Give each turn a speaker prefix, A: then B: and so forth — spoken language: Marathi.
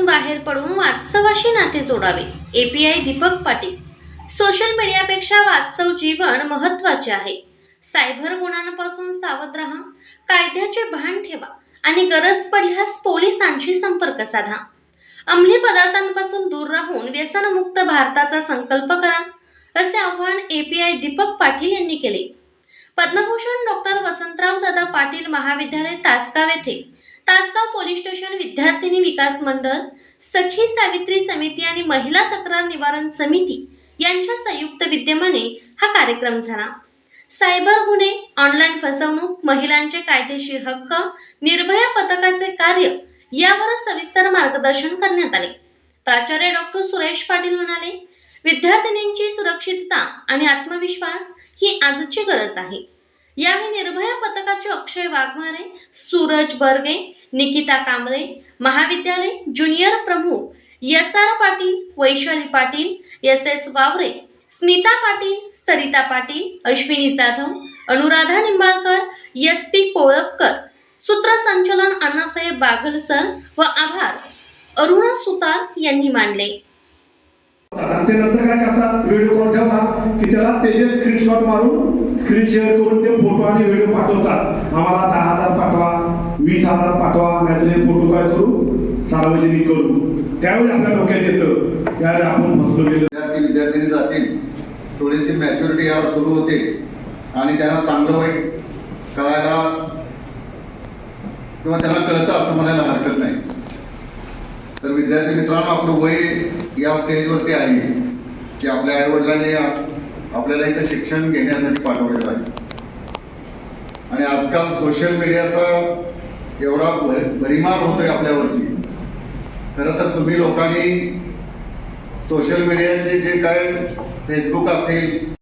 A: मीडियातून बाहेर पडून वास्तवाशी नाते जोडावे. API दीपक पाटील. सोशल मीडियापेक्षा वास्तव जीवन महत्त्वाचे आहे. सायबर गुन्ह्यांपासून सावध राहा, कायद्याचे भान ठेवा आणि गरज पडल्यास पोलिसांशी संपर्क साधा. अंमली पदार्थांपासून दूर राहून व्यसनमुक्त भारताचा संकल्प करा, असे आवाहन API दीपक पाटील यांनी केले. पद्मभूषण डॉक्टर वसंतराव दादा पाटील महाविद्यालय तासगाव येथे तासगाव पोलीस स्टेशन विद्यार्थिनी विकास मंडळ, सखी सावित्री समिती आणि महिला तक्रार निवारण समिती यांच्या संयुक्त विद्यमाने हा कार्यक्रम झाला. सायबर गुन्हे, ऑनलाईन फसवणूक, महिलांचे कायदेशीर हक्क, निर्भया पथकाचे कार्य यावर सविस्तर मार्गदर्शन करण्यात आले. प्राचार्य डॉक्टर सुरेश पाटील म्हणाले, विद्यार्थिनींची सुरक्षितता आणि आत्मविश्वास ही आजची गरज आहे. यावेळी निर्भया पथकाचे अक्षय वाघमारे, सूरज बर्गे, निकिता कांबळे, महाविद्यालय ज्युनियर प्रमुख SR पाटील, वैशाली पाटील, SS वावरे, स्मिता पाटील, सरिता पाटील, अश्विनी जाधव, अनुराधा निंबाळकर, SP कोळपकर, सूत्रसंचालन अण्णासाहेब बागल सर व आभार अरुणा सुतार यांनी मानले.
B: आणि ते नंतर काय करतात, व्हिडिओ कॉल ठेवला की त्याला त्याचे स्क्रीनशॉट मारून स्क्रीन शेअर करून ते फोटो आणि व्हिडिओ पाठवतात. आम्हाला 10,000 पाठवा, 20,000 पाठवा, नाहीतर फोटो काय करू, सार्वजनिक करू. त्यावेळी आपल्या डोक्यात येतं यार आपण फसलो गेलो.
C: विद्यार्थी जातील, थोडीशी मॅच्युरिटी यायला सुरू होते आणि त्यांना चांगलं वाईट कळायला किंवा त्यांना कळतं असं म्हणायला हरकत नाही. तर विद्यार्थी मित्रांनो, आपलं वय या स्टेजवरती आहे की आपल्या आईवडिलांनी आपल्याला इथं शिक्षण घेण्यासाठी पाठवलेलं आहे. आणि आजकाल सोशल मीडियाचा एवढा भडीमार होतोय आपल्यावरती. खरं तर तुम्ही लोकांनी सोशल मीडियाचे जे काय फेसबुक असेल